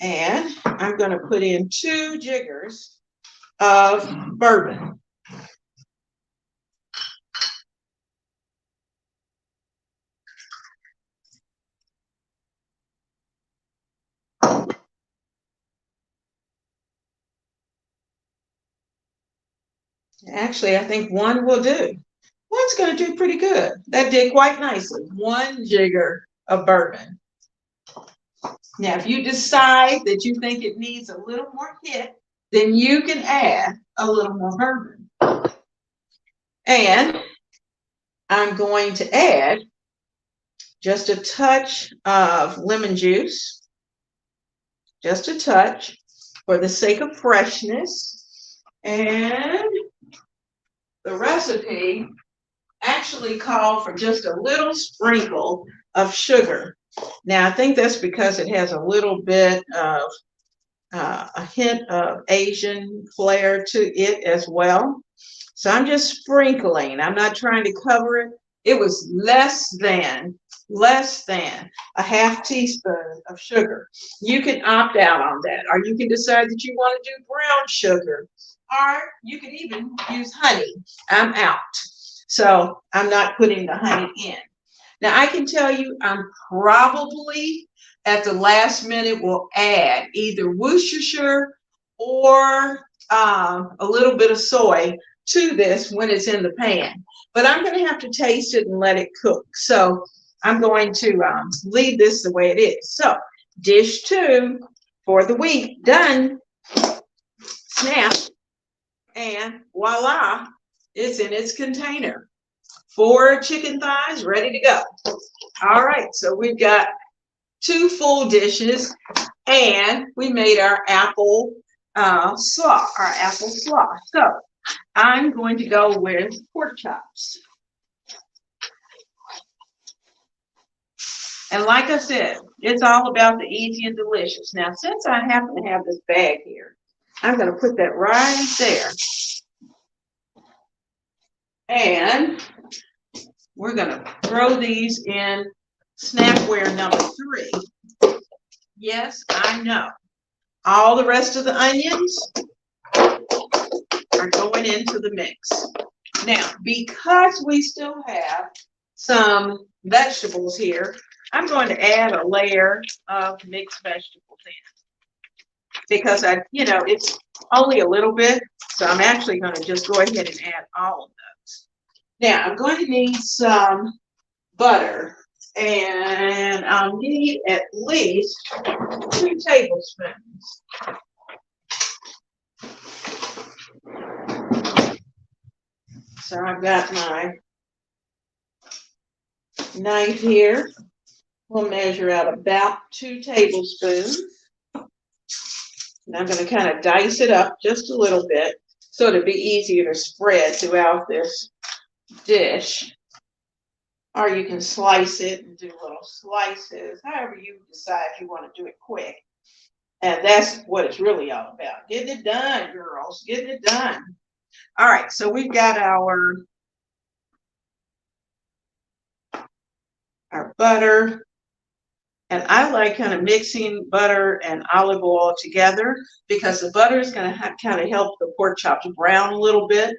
And I'm going to put in 2 jiggers of bourbon. Actually, I think 1 will do. 1's going to do pretty good. That did quite nicely. 1 jigger of bourbon. Now, if you decide that you think it needs a little more hit, then you can add a little more bourbon. And I'm going to add just a touch of lemon juice. Just a touch for the sake of freshness. And the recipe actually called for just a little sprinkle of sugar. Now, I think that's because it has a little bit of a hint of Asian flair to it as well. So I'm just sprinkling. I'm not trying to cover it. It was less than less than a half teaspoon of sugar. You can opt out on that, or you can decide that you want to do brown sugar, or you can even use honey. I'm out. So I'm not putting the honey in. Now I can tell you I'm probably at the last minute will add either Worcestershire or a little bit of soy to this when it's in the pan. But I'm going to have to taste it and let it cook. So I'm going to leave this the way it is. So dish 2 for the week done. Snap, and voila, it's in its container. 4 chicken thighs ready to go. All right, so we've got 2 full dishes, and we made our apple slaw, So I'm going to go with pork chops. And like I said, it's all about the easy and delicious. Now, since I happen to have this bag here, I'm going to put that right there. And we're going to throw these in snapware number 3. Yes, I know. All the rest of the onions are going into the mix. Now, because we still have some vegetables here, I'm going to add a layer of mixed vegetables in. Because it's only a little bit, so I'm actually going to just go ahead and add all of those. Now, I'm going to need some butter, and I'll need at least 2 tablespoons. So I've got my knife here. We'll measure out about 2 tablespoons. And I'm going to kind of dice it up just a little bit so it'll be easier to spread throughout this dish. Or you can slice it and do little slices, however you decide you want to do it quick. And that's what it's really all about. Getting it done, girls. Getting it done. All right, so we've got our butter. And I like kind of mixing butter and olive oil together because the butter is going to kind of help the pork chops brown a little bit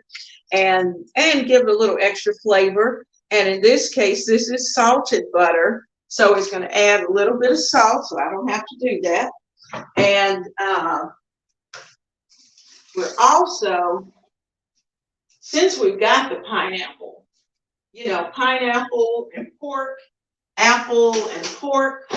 and give it a little extra flavor. And in this case, this is salted butter, so it's going to add a little bit of salt, so I don't have to do that. And we're also, since we've got the pineapple, pineapple and pork, apple and pork,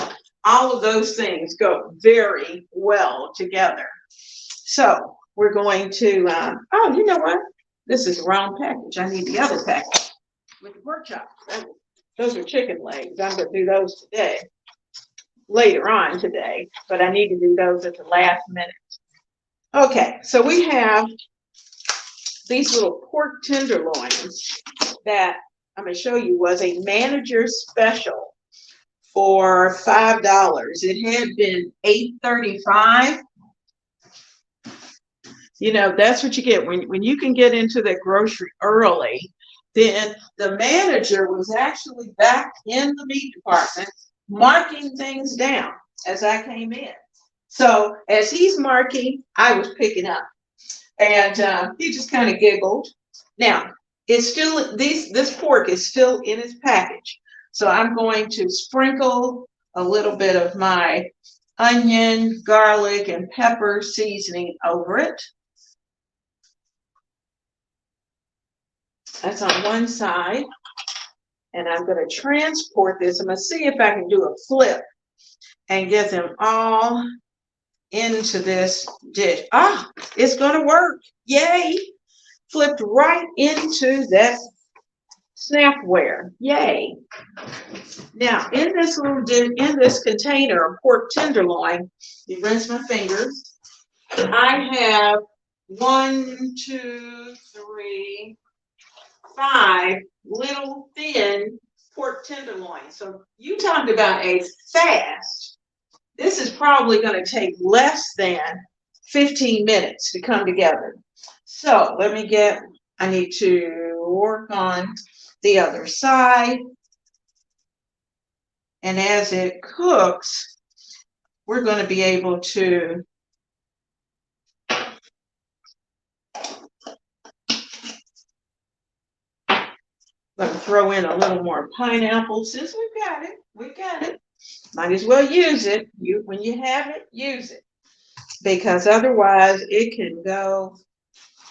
all of those things go very well together. So we're going to, oh, you know what? This is the wrong package. I need the other package with the pork chops. Those are chicken legs. I'm going to do those today, later on today, but I need to do those at the last minute. Okay, so we have these little pork tenderloins that I'm going to show you was a manager special for $5. It had been $8.35. That's what you get when you can get into the grocery early. Then the manager was actually back in the meat department marking things down as I came in. So as he's marking, I was picking up, and he just kind of giggled. Now it's still this pork is still in its package, so I'm going to sprinkle a little bit of my onion, garlic, and pepper seasoning over it. That's on one side, and I'm going to transport this. I'm going to see if I can do a flip and get them all into this dish. Ah, it's going to work. Yay. Flipped right into that snapware. Yay. Now, in this container of pork tenderloin, you rinse my fingers. I have 1, 2, 3, 5 little thin pork tenderloins. So you talked about a fast. This is probably going to take less than 15 minutes to come together. So I need to work on the other side. And as it cooks, we're going to be able to throw in a little more pineapple since we've got it. We've got it. Might as well use it. When you have it, use it. Because otherwise it can go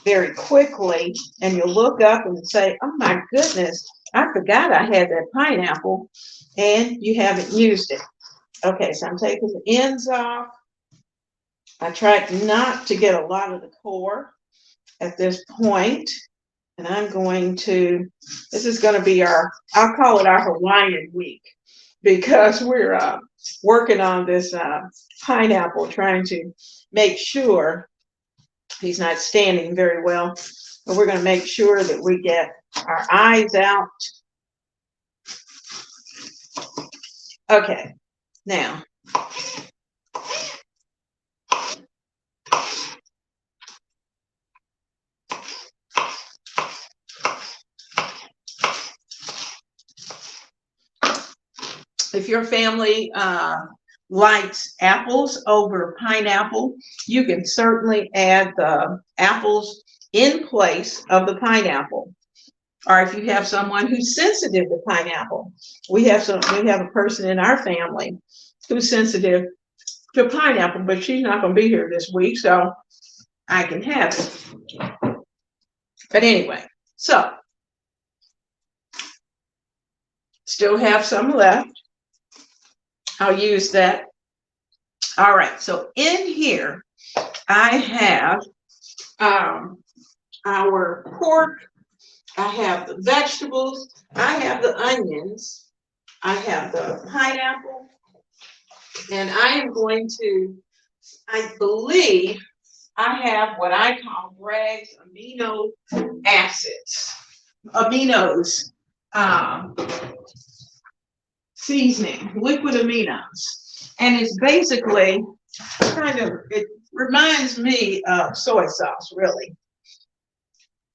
very quickly and you'll look up and say, oh my goodness, I forgot I had that pineapple, and you haven't used it. Okay, so I'm taking the ends off. I tried not to get a lot of the core at this point, and I'm going to, this is going to be I'll call it our Hawaiian week, because we're working on this pineapple, trying to make sure he's not standing very well, but we're going to make sure that we get our eyes out. Okay, now if your family likes apples over pineapple, you can certainly add the apples in place of the pineapple. Or if you have someone who's sensitive to pineapple, we have a person in our family who's sensitive to pineapple, but she's not going to be here this week, so I can have it. But anyway, so still have some left. I'll use that. All right, so in here, I have our pork, I have the vegetables, I have the onions, I have the pineapple, and I am going to, I believe I have what I call Bragg's amino acids, aminos, seasoning, liquid aminos. And it's basically it reminds me of soy sauce, really.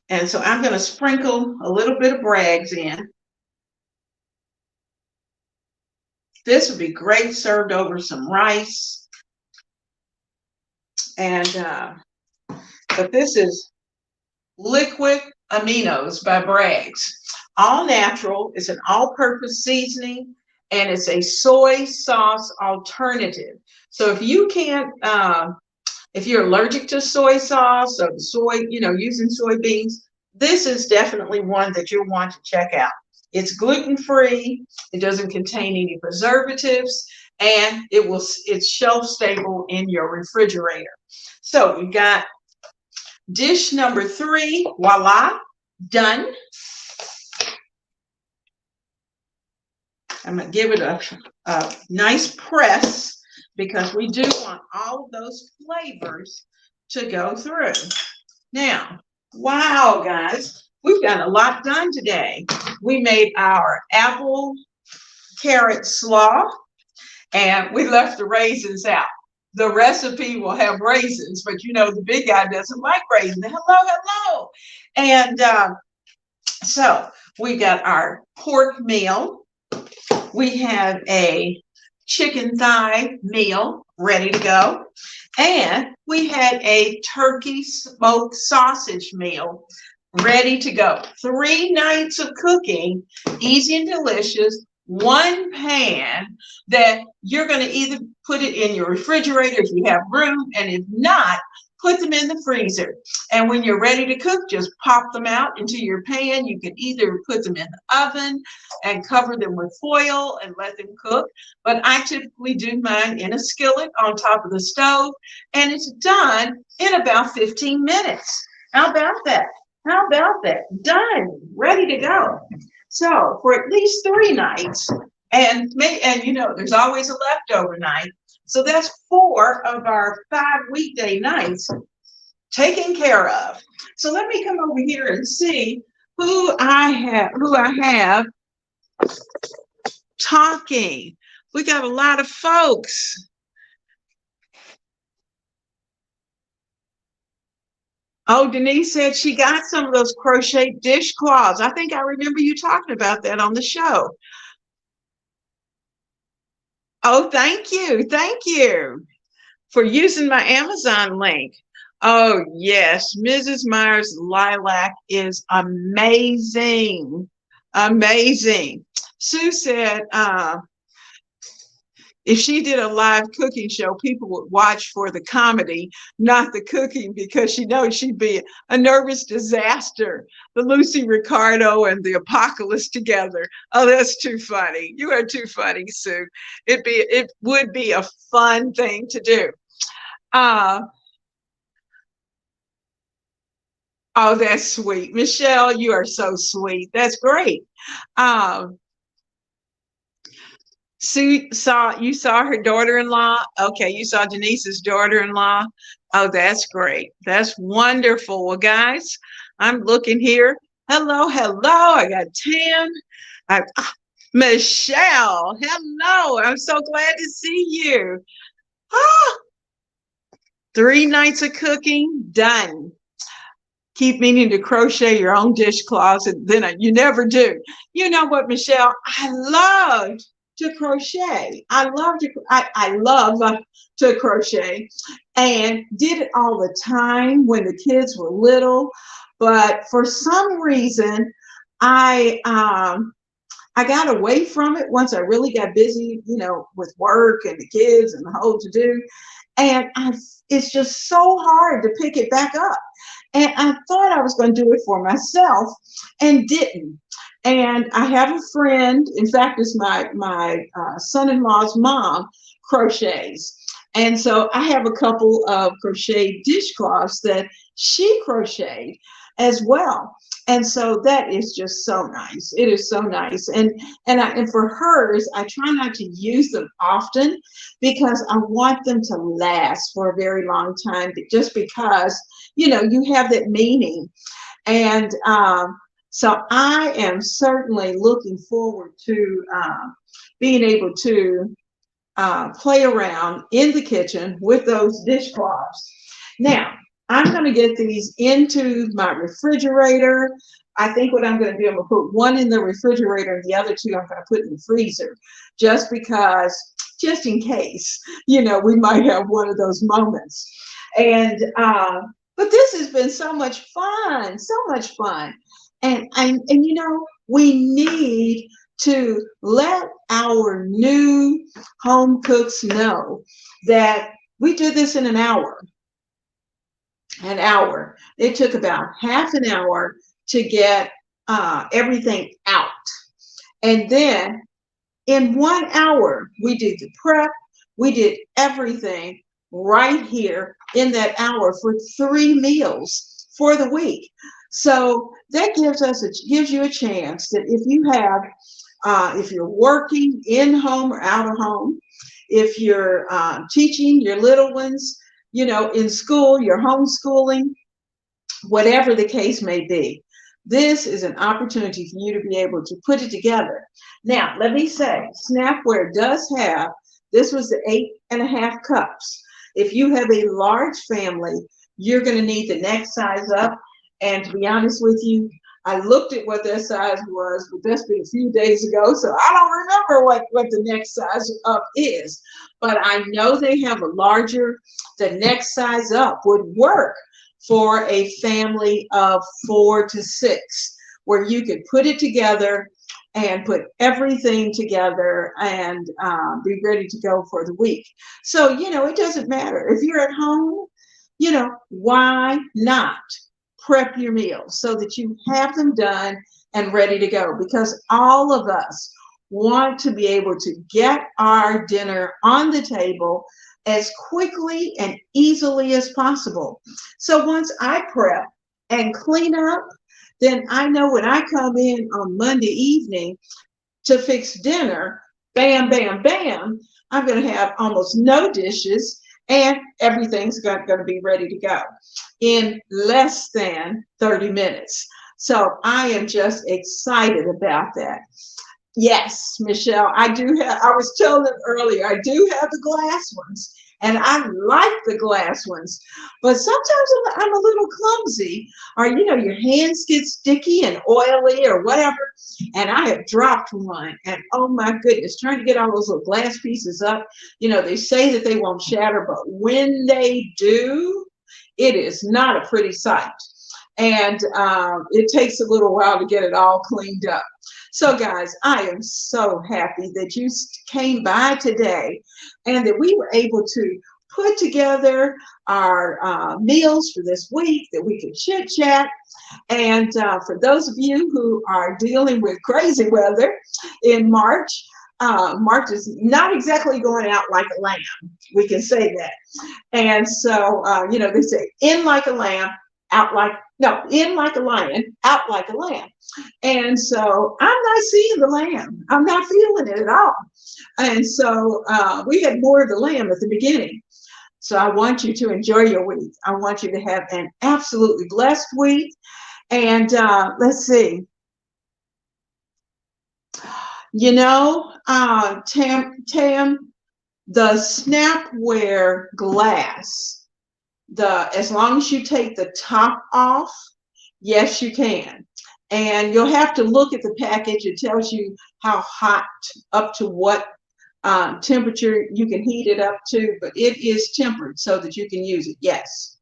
And so I'm going to sprinkle a little bit of Bragg's in. This would be great served over some rice. And, but this is liquid aminos by Bragg's. All natural. It's an all-purpose seasoning, and it's a soy sauce alternative. So if you can't, if you're allergic to soy sauce or soy, using soybeans, this is definitely one that you'll want to check out. It's gluten-free. It doesn't contain any preservatives, and it's shelf stable in your refrigerator. So we got dish number 3. Voila, done. I'm going to give it a nice press, because we do want all of those flavors to go through. Now, wow, guys, we've got a lot done today. We made our apple carrot slaw, and we left the raisins out. The recipe will have raisins, but the big guy doesn't like raisins. Hello. And so we got our pork meal. We have a chicken thigh meal ready to go. And we had a turkey smoked sausage meal ready to go. 3 nights of cooking, easy and delicious, 1 pan that you're going to either put it in your refrigerator if you have room, and if not, put them in the freezer. And when you're ready to cook, just pop them out into your pan. You can either put them in the oven and cover them with foil and let them cook. But I typically do mine in a skillet on top of the stove, and it's done in about 15 minutes. How about that? How about that? Done, ready to go. So for at least 3 nights, and there's always a leftover night. So that's 4 of our 5 weekday nights taken care of. So let me come over here and see who I have talking. We got a lot of folks. Oh, Denise said she got some of those crochet dishcloths. I think I remember you talking about that on the show. Oh, thank you. Thank you for using my Amazon link. Oh, yes. Mrs. Meyer's lilac is amazing. Amazing. Sue said, if she did a live cooking show, people would watch for the comedy, not the cooking, because she knows she'd be a nervous disaster. The Lucy Ricardo and the apocalypse together. Oh, that's too funny. You are too funny, Sue. It would be a fun thing to do. Uh, oh, that's sweet. Michelle, you are so sweet. That's great. Um, Sue you saw her daughter-in-law. Okay, you saw Denise's daughter-in-law. Oh, that's great. That's wonderful. Well, guys, I'm looking here. Hello, hello. I got Tam. Michelle, hello. I'm so glad to see you. Ah, 3 nights of cooking done. Keep meaning to crochet your own dishcloths, and then you never do. You know what, Michelle? I love to crochet. I love to crochet, and did it all the time when the kids were little. But for some reason, I got away from it once I really got busy, with work and the kids and the whole to do. And it's just so hard to pick it back up. And I thought I was going to do it for myself and didn't. And I have a friend, in fact, it's my son-in-law's mom crochets. And so I have a couple of crochet dishcloths that she crocheted as well. And so that is just so nice. It is so nice. And for hers, I try not to use them often because I want them to last for a very long time, just because, you have that meaning. And so I am certainly looking forward to being able to play around in the kitchen with those dishcloths. Now, I'm going to get these into my refrigerator. I think what I'm going to do, I'm going to put one in the refrigerator and the other two I'm going to put in the freezer, just in case, we might have one of those moments. And, but this has been so much fun, so much fun. And we need to let our new home cooks know that we do this in an hour. An hour. It took about half an hour to get everything out. And then in 1 hour, we did the prep. We did everything right here in that hour for 3 meals for the week. So that gives you a chance that if you're working in home or out of home, if you're teaching your little ones, in school, you're homeschooling, whatever the case may be, this is an opportunity for you to be able to put it together. Now, let me say, Snapware does have, this was the 8.5 cups. If you have a large family, you're going to need the next size up. And to be honest with you, I looked at what their size was, but that's been a few days ago, so I don't remember what the next size up is. But I know they have the next size up would work for a family of 4 to 6, where you could put it together and put everything together and be ready to go for the week. So, it doesn't matter. If you're at home, why not prep your meals so that you have them done and ready to go? Because all of us want to be able to get our dinner on the table as quickly and easily as possible. So once I prep and clean up, then I know when I come in on Monday evening to fix dinner, bam, bam, bam, I'm going to have almost no dishes and everything's going to be ready to go in less than 30 minutes. So I am just excited about that. Yes, Michelle, I was telling them earlier, I do have the glass ones. And I like the glass ones, but sometimes I'm a little clumsy, or your hands get sticky and oily or whatever. And I have dropped one, and oh my goodness, trying to get all those little glass pieces up. They say that they won't shatter, but when they do, it is not a pretty sight. And it takes a little while to get it all cleaned up. So guys, I am so happy that you came by today and that we were able to put together our meals for this week, that we could chit chat. And for those of you who are dealing with crazy weather in March, March is not exactly going out like a lamb. We can say that. And so, they say in like a lamb, out like, no, in like a lion, out like a lamb. And so I'm not seeing the lamb. I'm not feeling it at all. And so we had more of the lamb at the beginning. So I want you to enjoy your week. I want you to have an absolutely blessed week. And let's see. Tam, the Snapware glass, as long as you take the top off, yes, you can. And you'll have to look at the package. It tells you how hot, up to what temperature you can heat it up to, but it is tempered so that you can use it, yes.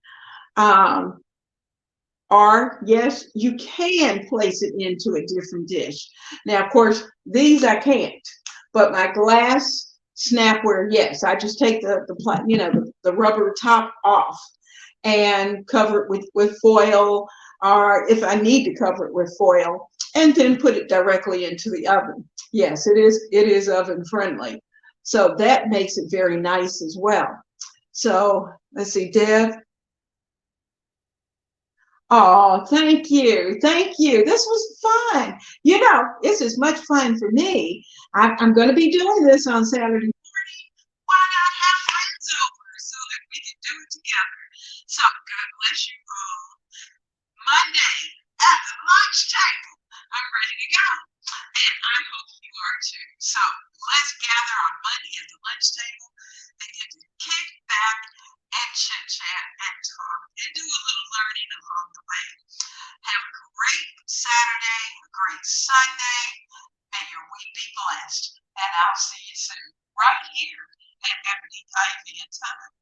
Or yes, you can place it into a different dish. Now, of course, these I can't, but my glass Snapware, yes, I just take the rubber top off and cover it with foil, or if I need to cover it with foil, and then put it directly into the oven. Yes, it is oven friendly. So that makes it very nice as well. So let's see, Deb. Oh, thank you. Thank you. This was fun. It's as much fun for me. I'm going to be doing this on Saturday morning. Why not have friends over so that we can do it together? So God bless you all. Monday at the lunch table. I'm ready to go. And I hope you are too. So let's gather on Monday at the lunch table and get to kick back and chit chat and talk and do a little learning along the way. Have a great Saturday, a great Sunday, and your week be blessed. And I'll see you soon right here at Ebony Ivy and Time.